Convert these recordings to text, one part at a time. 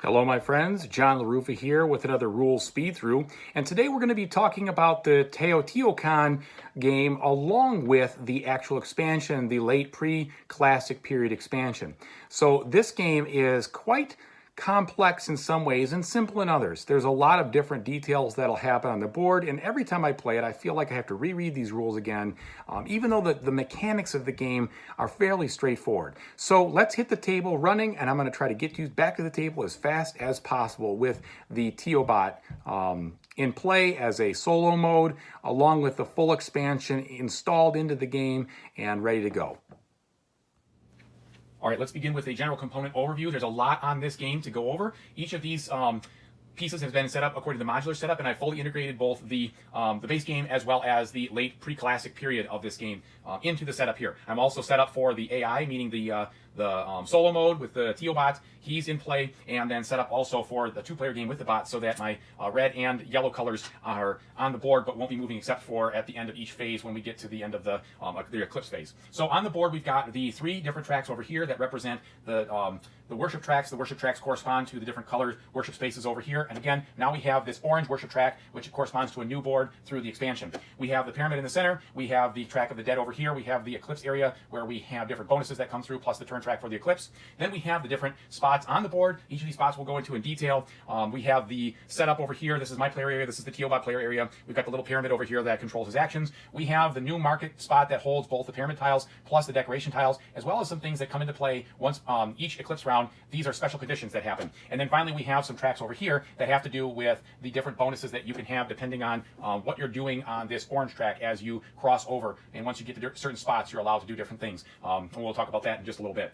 Hello my friends, John LaRuffa here with another rules speed through, and today we're going to be talking about the Teotihuacan game along with the actual expansion, the late pre-classic period expansion. So this game is quite complex in some ways and simple in others. There's a lot of different details that'll happen on the board, and every time I play it I feel like I have to reread these rules again, even though the mechanics of the game are fairly straightforward. So let's hit the table running, and I'm going to try to get you back to the table as fast as possible with the Teobot in play as a solo mode, along with the full expansion installed into the game and ready to go. All right, let's begin with a general component overview. There's a lot on this game to go over. Each of these pieces has been set up according to the modular setup, and I fully integrated both the base game as well as the late pre-classic period of this game into the setup here. I'm also set up for the AI, meaning the solo mode with the Teobot. He's in play, and then set up also for the two-player game with the bot so that my red and yellow colors are on the board but won't be moving except for at the end of each phase when we get to the end of the eclipse phase. So on the board we've got the three different tracks over here that represent the worship tracks. The worship tracks correspond to the different colored worship spaces over here. And again, now we have this orange worship track, which corresponds to a new board through the expansion. We have the pyramid in the center. We have the track of the dead over here. We have the eclipse area where we have different bonuses that come through, plus the turn track for the eclipse. Then we have the different spots on the board. Each of these spots we'll go into in detail. We have the setup over here. This is my player area. This is the Teobot player area. We've got the little pyramid over here that controls his actions. We have the new market spot that holds both the pyramid tiles plus the decoration tiles, as well as some things that come into play once each eclipse round. These are special conditions that happen. And then finally we have some tracks over here that have to do with the different bonuses that you can have depending on what you're doing on this orange track as you cross over. And once you get to certain spots, you're allowed to do different things. And we'll talk about that in just a little bit.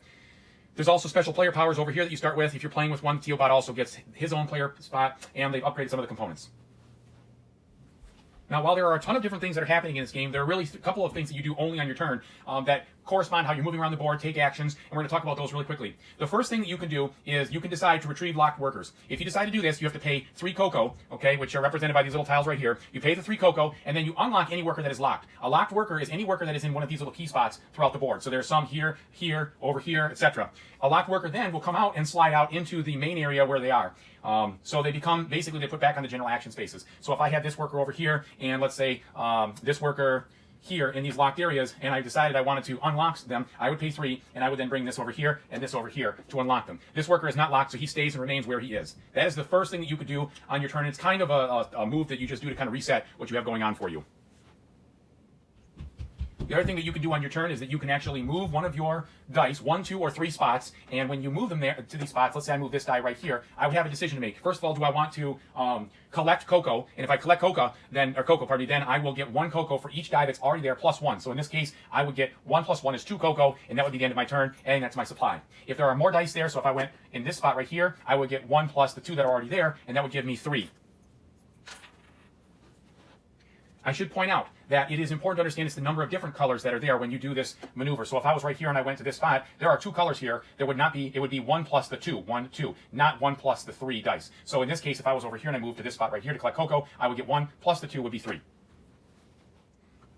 There's also special player powers over here that you start with. If you're playing with one, Teobot also gets his own player spot, and they've upgraded some of the components. Now, while there are a ton of different things that are happening in this game, there are really a couple of things that you do only on your turn that correspond how you're moving around the board, take actions, and we're going to talk about those really quickly. The first thing that you can do is you can decide to retrieve locked workers. If you decide to do this, you have to pay 3 cocoa, okay, which are represented by these little tiles right here. You pay the 3 cocoa, and then you unlock any worker that is locked. A locked worker is any worker that is in one of these little key spots throughout the board. So there's some here, here, over here, etc. A locked worker then will come out and slide out into the main area where they are. So they become, basically, they put back on the general action spaces. So if I had this worker over here, and let's say this worker here in these locked areas, and I decided I wanted to unlock them, I would pay 3, and I would then bring this over here and this over here to unlock them. This worker is not locked, so he stays and remains where he is. That is the first thing that you could do on your turn. It's kind of a move that you just do to kind of reset what you have going on for you. The other thing that you can do on your turn is that you can actually move one of your dice 1, 2, or 3 spots, and when you move them there to these spots, let's say I move this die right here, I would have a decision to make. First of all, do I want to collect cocoa? And if I collect cocoa, then I will get 1 cocoa for each die that's already there plus 1. So in this case, I would get 1 plus 1 is 2 cocoa, and that would be the end of my turn, and that's my supply. If there are more dice there, so if I went in this spot right here, I would get 1 plus the 2 that are already there, and that would give me 3. I should point out that it is important to understand it's the number of different colors that are there when you do this maneuver. So if I was right here and I went to this spot, there are 2 colors here. There would not be, it would be 1 plus the 2, 1, 2, not 1 plus the 3 dice. So in this case, if I was over here and I moved to this spot right here to collect cocoa, I would get 1 plus the 2 would be 3.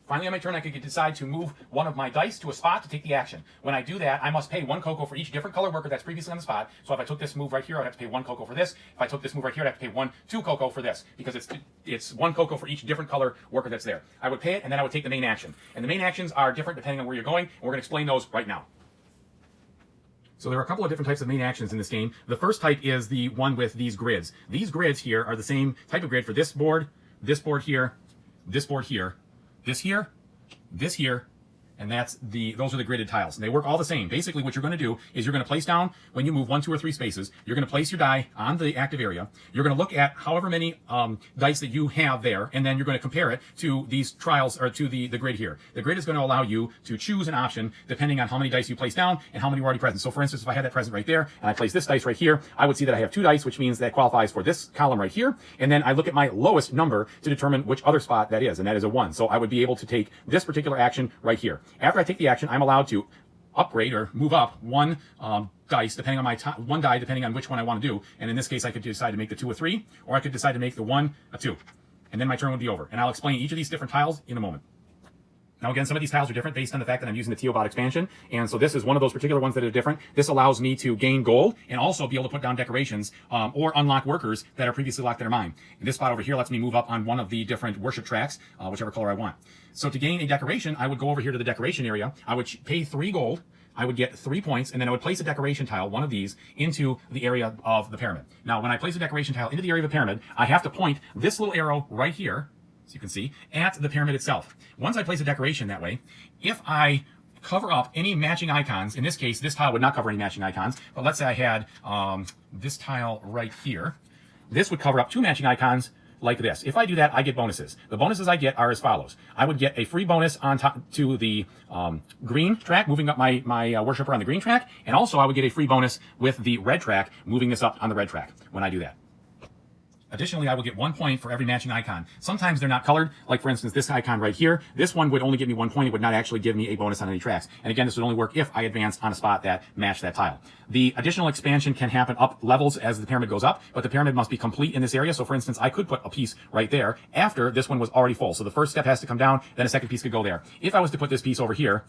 Finally, on my turn, I could decide to move one of my dice to a spot to take the action. When I do that, I must pay 1 cocoa for each different color worker that's previously on the spot. So if I took this move right here, I'd have to pay 1 cocoa for this. If I took this move right here, I'd have to pay 2 cocoa for this, because it's 1 cocoa for each different color worker that's there. I would pay it, and then I would take the main action. And the main actions are different depending on where you're going, and we're going to explain those right now. So there are a couple of different types of main actions in this game. The first type is the one with these grids. These grids here are the same type of grid for this board here, this board here, this here, and those are the gridded tiles. And they work all the same. Basically, what you're going to do is you're going to place down, when you move 1, 2, or 3 spaces, you're going to place your die on the active area. You're going to look at however many dice that you have there, and then you're going to compare it to these trials, or to the grid here. The grid is going to allow you to choose an option depending on how many dice you place down and how many were already present. So for instance, if I had that present right there, and I place this dice right here, I would see that I have 2 dice, which means that qualifies for this column right here. And then I look at my lowest number to determine which other spot that is, and that is a 1. So I would be able to take this particular action right here. After I take the action, I'm allowed to upgrade or move up 1 dice depending on one die depending on which one I want to do. And in this case, I could decide to make the 2 a 3, or I could decide to make the 1 a 2. And then my turn would be over. And I'll explain each of these different tiles in a moment. Now again, some of these tiles are different based on the fact that I'm using the Teobot expansion, and so this is one of those particular ones that are different. This allows me to gain gold and also be able to put down decorations or unlock workers that are previously locked that are mine. And this spot over here lets me move up on one of the different worship tracks, whichever color I want. So to gain a decoration, I would go over here to the decoration area. I would pay 3 gold. I would get 3 points, and then I would place a decoration tile, one of these, into the area of the pyramid. Now, when I place a decoration tile into the area of the pyramid, I have to point this little arrow right here, as you can see, at the pyramid itself. Once I place a decoration that way, if I cover up any matching icons, in this case, this tile would not cover any matching icons, but let's say I had this tile right here. This would cover up 2 matching icons like this. If I do that, I get bonuses. The bonuses I get are as follows. I would get a free bonus on top to the green track, moving up my worshiper on the green track, and also I would get a free bonus with the red track, moving this up on the red track when I do that. Additionally, I will get 1 point for every matching icon. Sometimes they're not colored, like for instance, this icon right here. This one would only give me 1 point. It would not actually give me a bonus on any tracks. And again, this would only work if I advanced on a spot that matched that tile. The additional expansion can happen up levels as the pyramid goes up, but the pyramid must be complete in this area. So for instance, I could put a piece right there after this one was already full. So the first step has to come down, then a second piece could go there. If I was to put this piece over here,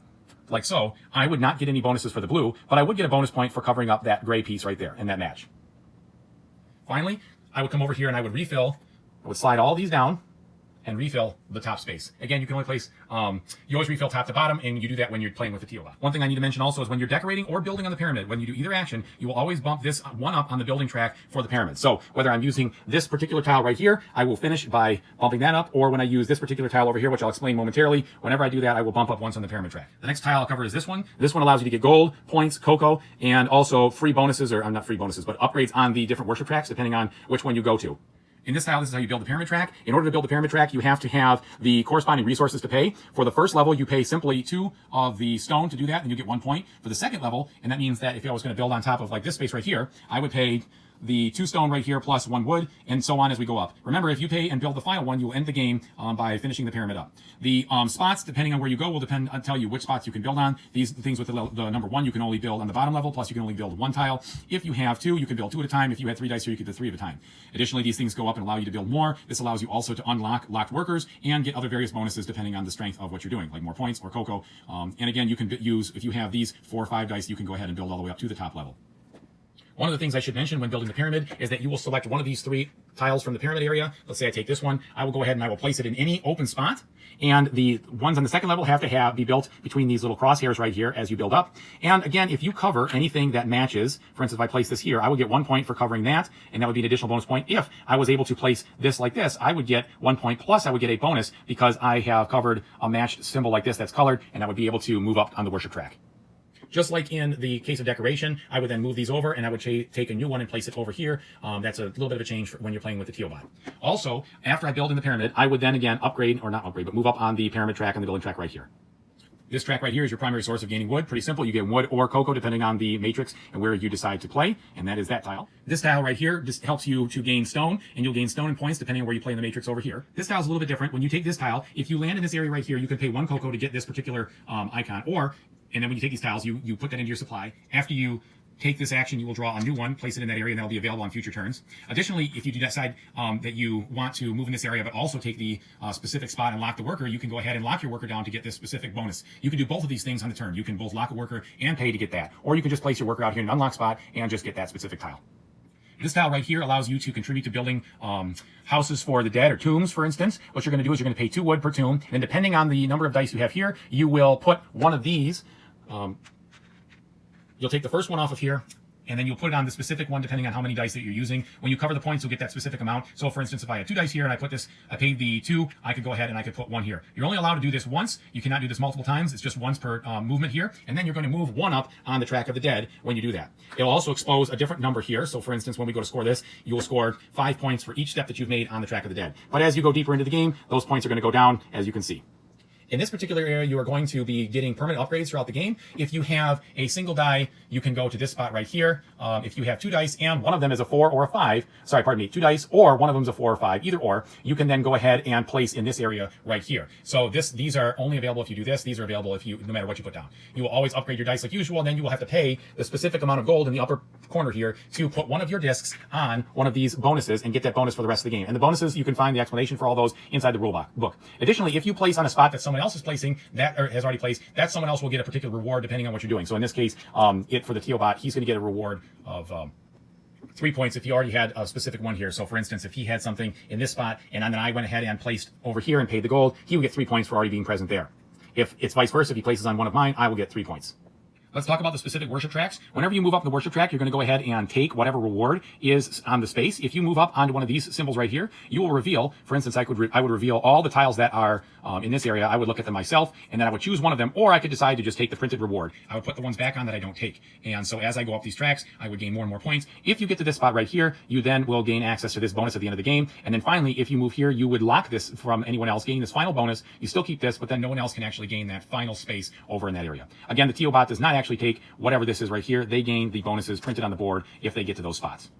like so, I would not get any bonuses for the blue, but I would get a bonus point for covering up that gray piece right there in that match. Finally, I would come over here and I would refill. I would slide all these down and refill the top space. Again, you can only place, you always refill top to bottom, and you do that when you're playing with the Teobot. One thing I need to mention also is when you're decorating or building on the pyramid, when you do either action, you will always bump this one up on the building track for the pyramid. So whether I'm using this particular tile right here, I will finish by bumping that up, or when I use this particular tile over here, which I'll explain momentarily, whenever I do that, I will bump up once on the pyramid track. The next tile I'll cover is this one. This one allows you to get gold, points, cocoa, and also free bonuses, or not free bonuses, but upgrades on the different worship tracks, depending on which one you go to. In this tile, this is how you build the pyramid track. In order to build the pyramid track, you have to have the corresponding resources to pay. For the first level, you pay simply 2 of the stone to do that, and you get 1 point. For the second level, and that means that if I was going to build on top of like this space right here, I would pay the 2 stone right here plus 1 wood, and so on as we go up. Remember, if you pay and build the final one, you will end the game by finishing the pyramid up. The spots, depending on where you go, will tell you which spots you can build on. These things with the number 1, you can only build on the bottom level, plus you can only build 1 tile. If you have 2, you can build 2 at a time. If you had 3 dice here, you could do 3 at a time. Additionally, these things go up and allow you to build more. This allows you also to unlock locked workers and get other various bonuses depending on the strength of what you're doing, like more points or cocoa. And again, you can use, if you have these 4 or 5 dice, you can go ahead and build all the way up to the top level. One of the things I should mention when building the pyramid is that you will select one of these 3 tiles from the pyramid area. Let's say I take this one. I will go ahead and I will place it in any open spot. And the ones on the second level have to be built between these little crosshairs right here as you build up. And again, if you cover anything that matches, for instance, if I place this here, I would get 1 point for covering that, and that would be an additional bonus point. If I was able to place this like this, I would get 1 point, plus I would get a bonus because I have covered a matched symbol like this that's colored, and I would be able to move up on the worship track. Just like in the case of decoration, I would then move these over and I would take a new one and place it over here. That's a little bit of a change when you're playing with the Teobot. Also, after I build in the pyramid, I would then again upgrade, or not upgrade, but move up on the pyramid track and the building track right here. This track right here is your primary source of gaining wood. Pretty simple. You get wood or cocoa depending on the matrix and where you decide to play, and that is that tile. This tile right here just helps you to gain stone, and you'll gain stone and points depending on where you play in the matrix over here. This tile is a little bit different. When you take this tile, if you land in this area right here, you can pay 1 cocoa to get this particular icon, and then when you take these tiles, you put that into your supply. After you take this action, you will draw a new one, place it in that area, and that'll be available on future turns. Additionally, if you do decide that you want to move in this area, but also take the specific spot and lock the worker, you can go ahead and lock your worker down to get this specific bonus. You can do both of these things on the turn. You can both lock a worker and pay to get that. Or you can just place your worker out here in an unlocked spot and just get that specific tile. This tile right here allows you to contribute to building houses for the dead, or tombs, for instance. What you're going to do is you're going to pay 2 wood per tomb, and depending on the number of dice you have here, you will put one of these. You'll take the first one off of here, and then you'll put it on the specific one depending on how many dice that you're using. When you cover the points, you'll get that specific amount. So for instance, if I had 2 dice here and I paid the 2, I could go ahead and I could put 1 here. You're only allowed to do this once. You cannot do this multiple times. It's just once per movement here. And then you're going to move 1 up on the track of the dead when you do that. It'll also expose a different number here. So for instance, when we go to score this, you will score 5 points for each step that you've made on the track of the dead. But as you go deeper into the game, those points are going to go down, as you can see. In this particular area, you are going to be getting permanent upgrades throughout the game. If you have a single die, you can go to this spot right here. If you have 2 dice and one of them is a 4 or a 5, 2 dice, or one of them is a 4 or 5, either or, you can then go ahead and place in this area right here. So these are only available if you do this. These are available if no matter what you put down. You will always upgrade your dice like usual, and then you will have to pay the specific amount of gold in the upper corner here to put one of your discs on one of these bonuses and get that bonus for the rest of the game. And the bonuses, you can find the explanation for all those inside the rule book. Additionally, if you place on a spot that someone someone else is placing that, or has already placed, that someone else will get a particular reward depending on what you're doing. So in this case, for the Teobot, he's going to get a reward of 3 points if he already had a specific one here. So for instance, if he had something in this spot and then I went ahead and placed over here and paid the gold, he would get 3 points for already being present there. If it's vice versa, if he places on one of mine, I will get 3 points. Let's talk about the specific worship tracks. Whenever you move up the worship track, you're going to go ahead and take whatever reward is on the space. If you move up onto one of these symbols right here, you will reveal, for instance, I would reveal all the tiles that are in this area. I would look at them myself, and then I would choose one of them, or I could decide to just take the printed reward. I would put the ones back on that I don't take. And so as I go up these tracks, I would gain more and more points. If you get to this spot right here, you then will gain access to this bonus at the end of the game. And then finally, if you move here, you would lock this from anyone else, gaining this final bonus. You still keep this, but then no one else can actually gain that final space over in that area. Again, the Teobot does not actually take whatever this is right here. They gain the bonuses printed on the board if they get to those spots.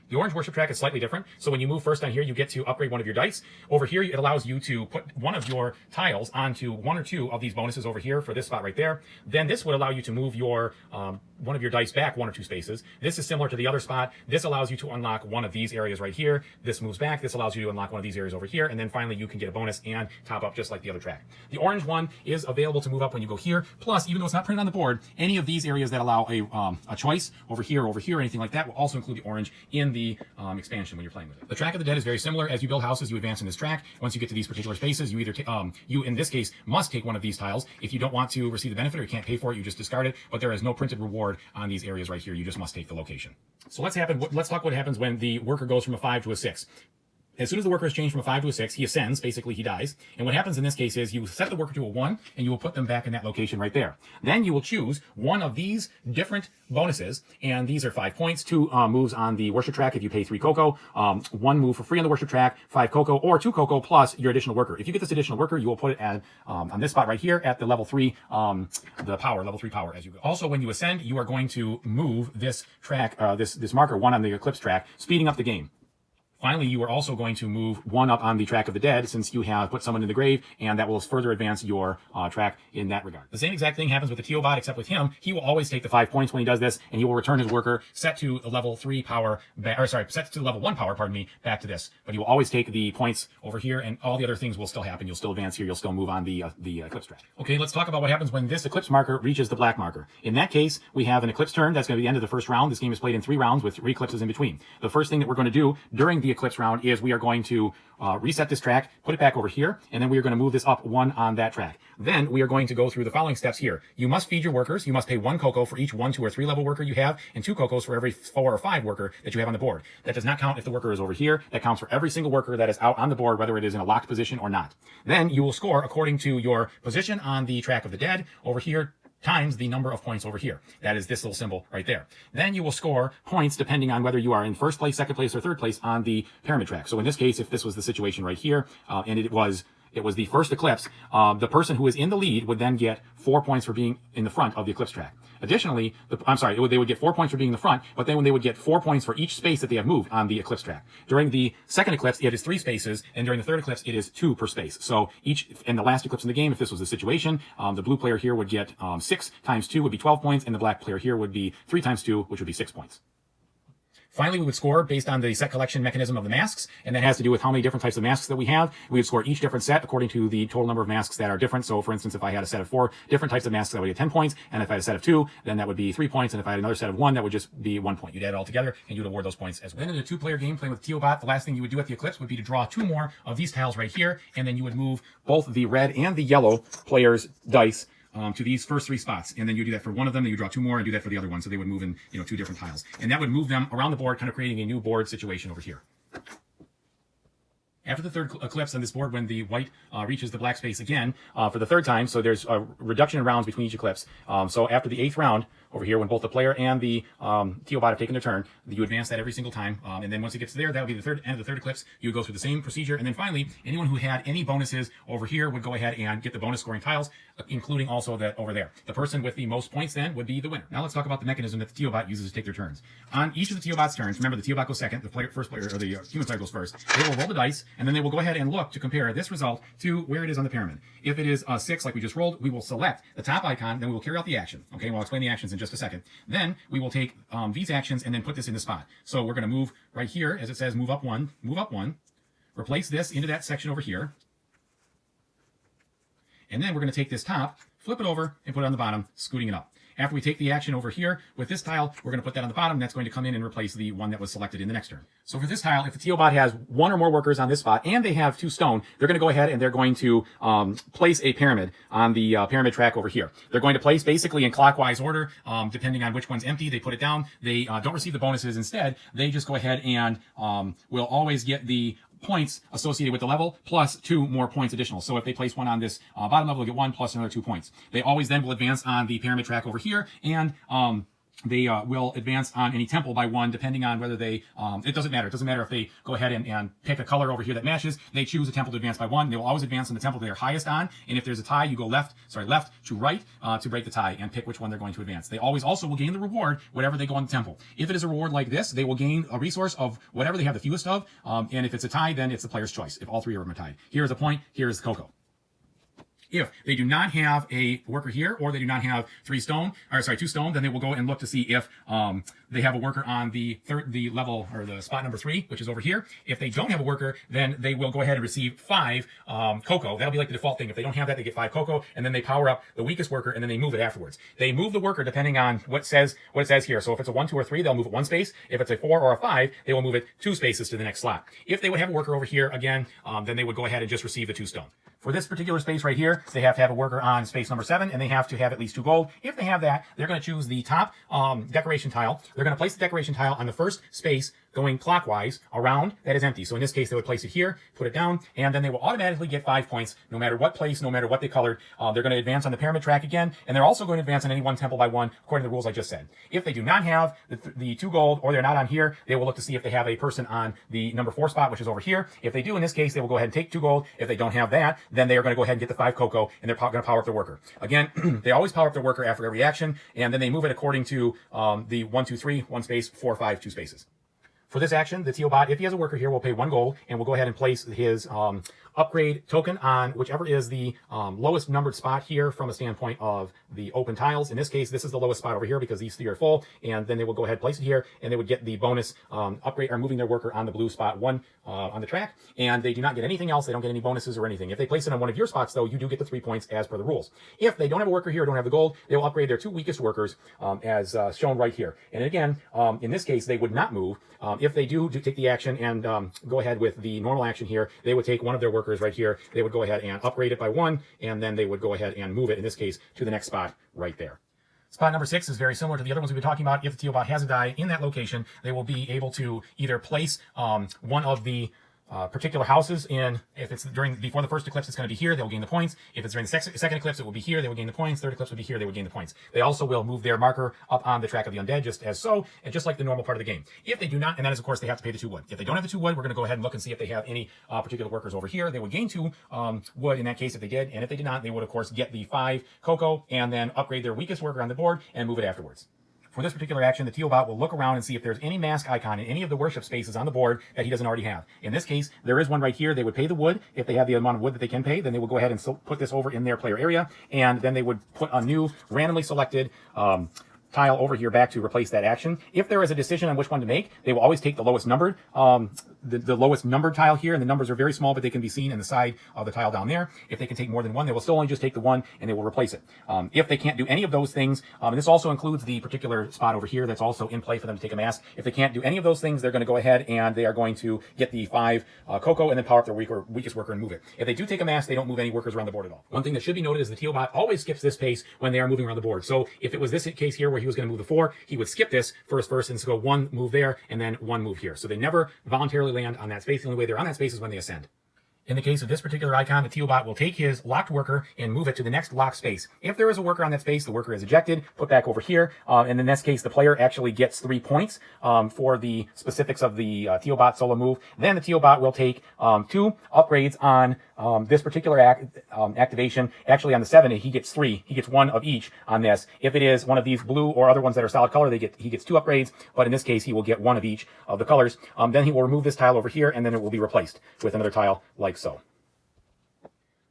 The orange worship track is slightly different. So when you move first on here, you get to upgrade one of your dice. Over here, it allows you to put one of your tiles onto one or two of these bonuses over here for this spot right there. Then this would allow you to move your one of your dice back 1 or 2 spaces. This is similar to the other spot. This allows you to unlock one of these areas right here. This moves back. This allows you to unlock one of these areas over here. And then finally, you can get a bonus and top up just like the other track. The orange one is available to move up when you go here. Plus, even though it's not printed on the board, any of these areas that allow a choice over here, anything like that will also include the orange in the expansion when you're playing with it. The track of the dead is very similar. As you build houses, you advance in this track. Once you get to these particular spaces, you either you in this case must take one of these tiles. If you don't want to receive the benefit or you can't pay for it, you just discard it. But there is no printed reward on these areas right here. You just must take the location. So let's talk what happens when the worker goes from a 5 to a 6. As soon as the worker is changed from a 5 to a 6, he ascends, basically he dies. And what happens in this case is you set the worker to a 1 and you will put them back in that location right there. Then you will choose one of these different bonuses, and these are 5 points, 2 moves on the worship track if you pay 3 cocoa, 1 move for free on the worship track, 5 cocoa, or 2 cocoa plus your additional worker. If you get this additional worker, you will put it at on this spot right here at the level 3, level 3 power as you go. Also, when you ascend, you are going to move this track, this marker 1 on the eclipse track, speeding up the game. Finally, you are also going to move 1 up on the track of the dead since you have put someone in the grave, and that will further advance your track in that regard. The same exact thing happens with the Teobot, except with him, he will always take the 5 points when he does this, and he will return his worker set to the level 3 power, set to the level 1 power, back to this. But he will always take the points over here, and all the other things will still happen. You'll still advance here. You'll still move on the eclipse track. Okay, let's talk about what happens when this eclipse marker reaches the black marker. In that case, we have an eclipse turn. That's going to be the end of the first round. This game is played in 3 rounds with 3 eclipses in between. The first thing that we're going to do during the eclipse round is we are going to reset this track, put it back over here, and then we are going to move this up 1 on that track. Then we are going to go through the following steps here. You must feed your workers. You must pay 1 cocoa for each 1, 2, or 3 level worker you have, and 2 cocos for every 4 or 5 worker that you have on the board. That does not count if the worker is over here. That counts for every single worker that is out on the board, whether it is in a locked position or not. Then you will score according to your position on the track of the dead over here, times the number of points over here. That is this little symbol right there. Then you will score points depending on whether you are in first place, second place, or third place on the pyramid track. So in this case, if this was the situation right here, and it was the first eclipse, the person who is in the lead would then get 4 points for being in the front of the eclipse track. Additionally, they would get 4 points for being in the front, but then they would get 4 points for each space that they have moved on the eclipse track. During the second eclipse, it is 3 spaces, and during the third eclipse, it is 2 per space. So in the last eclipse in the game, if this was the situation, the blue player here would get 6 times 2 would be 12 points, and the black player here would be 3 times 2, which would be 6 points. Finally, we would score based on the set collection mechanism of the masks, and that has to do with how many different types of masks that we have. We would score each different set according to the total number of masks that are different. So, for instance, if I had a set of 4 different types of masks, that would get 10 points, and if I had a set of 2, then that would be 3 points, and if I had another set of 1, that would just be 1 point. You'd add it all together, and you'd award those points as well. Then in a 2-player game playing with Teobot, the last thing you would do at the eclipse would be to draw 2 more of these tiles right here, and then you would move both the red and the yellow player's dice to these first 3 spots, and then you do that for one of them, then you draw 2 more and do that for the other one, so they would move in 2 different tiles, and that would move them around the board, kind of creating a new board situation over here. After the third eclipse on this board, when the white reaches the black space again for the 3rd time, so there's a reduction in rounds between each eclipse. So after the 8th round over here, when both the player and the Teobot have taken their turn, you advance that every single time, and then once it gets there, that would be the end of the 3rd eclipse. You would go through the same procedure, and then finally, anyone who had any bonuses over here would go ahead and get the bonus scoring tiles, including also that over there. The person with the most points then would be the winner. Now let's talk about the mechanism that the Teobot uses to take their turns. On each of the Teobot's turns, remember the Teobot goes second, the first player, or the human player goes first. They will roll the dice, and then they will go ahead and look to compare this result to where it is on the pyramid. If it is a 6, like we just rolled, we will select the top icon, then we will carry out the action. Okay, and I'll explain the actions in just a second. Then we will take these actions and then put this in the spot. So we're going to move right here, as it says, move up 1, replace this into that section over here. And then we're going to take this top, flip it over, and put it on the bottom, scooting it up. After we take the action over here with this tile, we're going to put that on the bottom. That's going to come in and replace the one that was selected in the next turn. So for this tile, if the Teobot has one or more workers on this spot and they have 2 stone, they're going to go ahead and they're going to place a pyramid on the pyramid track over here. They're going to place basically in clockwise order, depending on which one's empty. They put it down. They don't receive the bonuses. Instead, they just go ahead and will always get the points associated with the level plus 2 more points additional. So if they place one on this bottom level, they'll get 1 plus another 2 points. They always then will advance on the pyramid track over here, and they will advance on any temple by 1, depending on whether they, it doesn't matter. It doesn't matter if they go ahead and pick a color over here that matches. They choose a temple to advance by 1. They will always advance on the temple they're highest on. And if there's a tie, you go left to right to break the tie and pick which one they're going to advance. They always also will gain the reward, whatever they go on the temple. If it is a reward like this, they will gain a resource of whatever they have the fewest of. And if it's a tie, then it's the player's choice. If all 3 of them are tied. Here is a point. Here is the cocoa. If they do not have a worker here, or they do not have 2 stone, then they will go and look to see if they have a worker on the level, or the spot number 3, which is over here. If they don't have a worker, then they will go ahead and receive 5 cocoa. That'll be like the default thing. If they don't have that, they get 5 cocoa, and then they power up the weakest worker, and then they move it afterwards. They move the worker depending on what it says here. So if it's a 1, 2, or 3, they'll move it 1 space. If it's a 4 or a 5, they will move it 2 spaces to the next slot. If they would have a worker over here again, then they would go ahead and just receive the 2 stone. For this particular space right here, they have to have a worker on space number 7, and they have to have at least 2 gold. If they have that, they're going to choose the top decoration tile. They're going to place the decoration tile on the first space going clockwise around that is empty. So in this case, they would place it here, put it down, and then they will automatically get 5 points no matter what place, no matter what they colored. They're going to advance on the pyramid track again, and they're also going to advance on any one temple by 1, according to the rules I just said. If they do not have the 2 gold, or they're not on here, they will look to see if they have a person on the number 4 spot, which is over here. If they do, in this case, they will go ahead and take 2 gold. If they don't have that, then they are going to go ahead and get the 5 cocoa, and they're going to power up their worker. Again, they always power up their worker after every action, and then they move it according to the 1, 2, 3, 1 space, 4, 5, 2 spaces. For this action, the Teobot, if he has a worker here, will pay 1 gold, and will go ahead and place his upgrade token on whichever is the lowest numbered spot here from a standpoint of the open tiles. In this case, this is the lowest spot over here because these 3 are full, and then they will go ahead and place it here, and they would get the bonus upgrade, or moving their worker on the blue spot 1 on the track, and they do not get anything else. They don't get any bonuses or anything. If they place it on one of your spots, though, you do get the 3 points as per the rules. If they don't have a worker here or don't have the gold, they will upgrade their 2 weakest workers as shown right here. And again, in this case, they would not move. If they do take the action and go ahead with the normal action here, they would take one of their workers right here. They would go ahead and upgrade it by 1, and then they would go ahead and move it, in this case, to the next spot right there. Spot number 6 is very similar to the other ones we've been talking about. If the Teobot has a die in that location, they will be able to either place one of the particular houses in. If it's before the first eclipse, it's going to be here, they will gain the points. If it's during the second eclipse, it will be here, they will gain the points. Third eclipse will be here, they will gain the points. They also will move their marker up on the track of the undead, just as so, and just like the normal part of the game. If they do not, and that is, of course, they have to pay the 2 wood. If they don't have the 2 wood, we're going to go ahead and look and see if they have any particular workers over here. They would gain 2 wood in that case if they did, and if they did not, they would, of course, get the 5 cocoa, and then upgrade their weakest worker on the board and move it afterwards. For this particular action, the Teobot will look around and see if there's any mask icon in any of the worship spaces on the board that he doesn't already have. In this case, there is one right here. They would pay the wood. If they have the amount of wood that they can pay, then they will go ahead and put this over in their player area, and then they would put a new randomly selected tile over here back to replace that action. If there is a decision on which one to make, they will always take the lowest numbered, the lowest numbered tile here, and the numbers are very small, but they can be seen in the side of the tile down there. If they can take more than 1, they will still only just take the 1, and they will replace it. If they can't do any of those things, and this also includes the particular spot over here that's also in play for them to take a mask. If they can't do any of those things, they're going to go ahead and they are going to get the 5 cocoa, and then power up their weakest worker and move it. If they do take a mask, they don't move any workers around the board at all. One thing that should be noted is the Teobot always skips this pace when they are moving around the board. So if it was this case here where he was going to move the 4, he would skip this first, and so go 1 move there, and then 1 move here. So they never voluntarily land on that space. The only way they're on that space is when they ascend. In the case of this particular icon, the Teobot will take his locked worker and move it to the next locked space. If there is a worker on that space, the worker is ejected, put back over here, and in this case, the player actually gets 3 points for the specifics of the Teobot solo move. Then the Teobot will take 2 upgrades on this particular activation. Actually, on the 7, he gets 3. He gets 1 of each on this. If it is one of these blue or other ones that are solid color, he gets 2 upgrades, but in this case, he will get 1 of each of the colors. Then he will remove this tile over here, and then it will be replaced with another tile like so.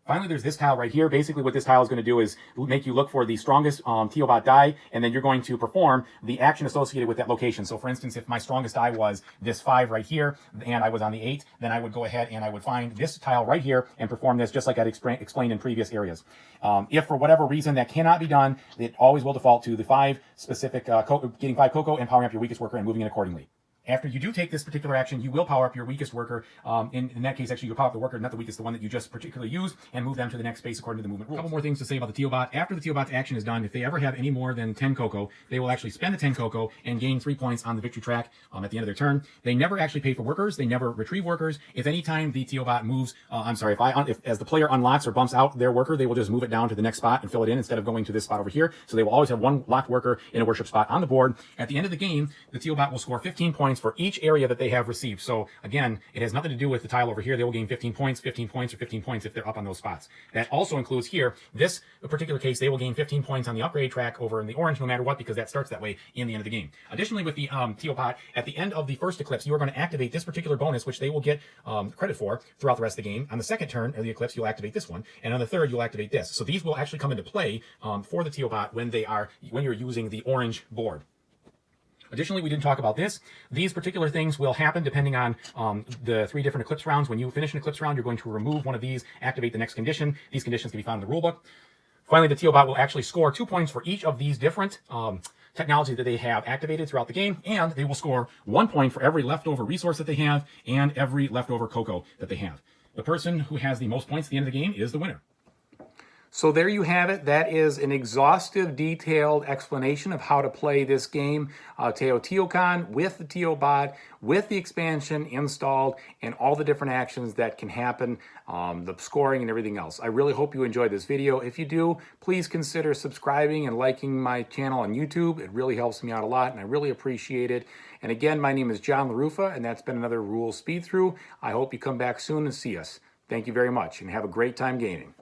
Finally, there's this tile right here. Basically, what this tile is going to do is make you look for the strongest Teobot die, and then you're going to perform the action associated with that location. So, for instance, if my strongest die was this 5 right here, and I was on the 8, then I would go ahead and I would find this tile right here and perform this just like I'd explained in previous areas. If for whatever reason that cannot be done, it always will default to the 5 specific, getting 5 cocoa and powering up your weakest worker and moving it accordingly. After you do take this particular action, you will power up your weakest worker. In that case, actually, you'll power up the worker, not the weakest, the one that you just particularly use, and move them to the next space according to the movement rules. A couple more things to say about the Teobot. After the Teobot's action is done, if they ever have any more than 10 cocoa, they will actually spend the 10 cocoa and gain 3 points on the victory track at the end of their turn. They never actually pay for workers. They never retrieve workers. If any time the Teobot moves, if as the player unlocks or bumps out their worker, they will just move it down to the next spot and fill it in instead of going to this spot over here. So they will always have one locked worker in a worship spot on the board. At the end of the game, the Teobot will score 15 points for each area that they have received. So again, it has nothing to do with the tile over here. They will gain 15 points, 15 points, or 15 points if they're up on those spots. That also includes here, this particular case, they will gain 15 points on the upgrade track over in the orange no matter what, because that starts that way in the end of the game. Additionally, with the Teobot, at the end of the first eclipse, you are going to activate this particular bonus, which they will get credit for throughout the rest of the game. On the second turn of the eclipse, you'll activate this one, and on the third, you'll activate this. So these will actually come into play for the Teobot when you're using the orange board. Additionally, we didn't talk about this. These particular things will happen depending on the 3 different eclipse rounds. When you finish an eclipse round, you're going to remove one of these, activate the next condition. These conditions can be found in the rulebook. Finally, the Teobot will actually score 2 points for each of these different technology that they have activated throughout the game, and they will score 1 point for every leftover resource that they have and every leftover cocoa that they have. The person who has the most points at the end of the game is the winner. So there you have it. That is an exhaustive, detailed explanation of how to play this game, Teotihuacan, with the Teobot, with the expansion installed, and all the different actions that can happen, the scoring and everything else. I really hope you enjoyed this video. If you do, please consider subscribing and liking my channel on YouTube. It really helps me out a lot, and I really appreciate it. And again, my name is John LaRuffa, and that's been another Rules Speed Through. I hope you come back soon and see us. Thank you very much, and have a great time gaming.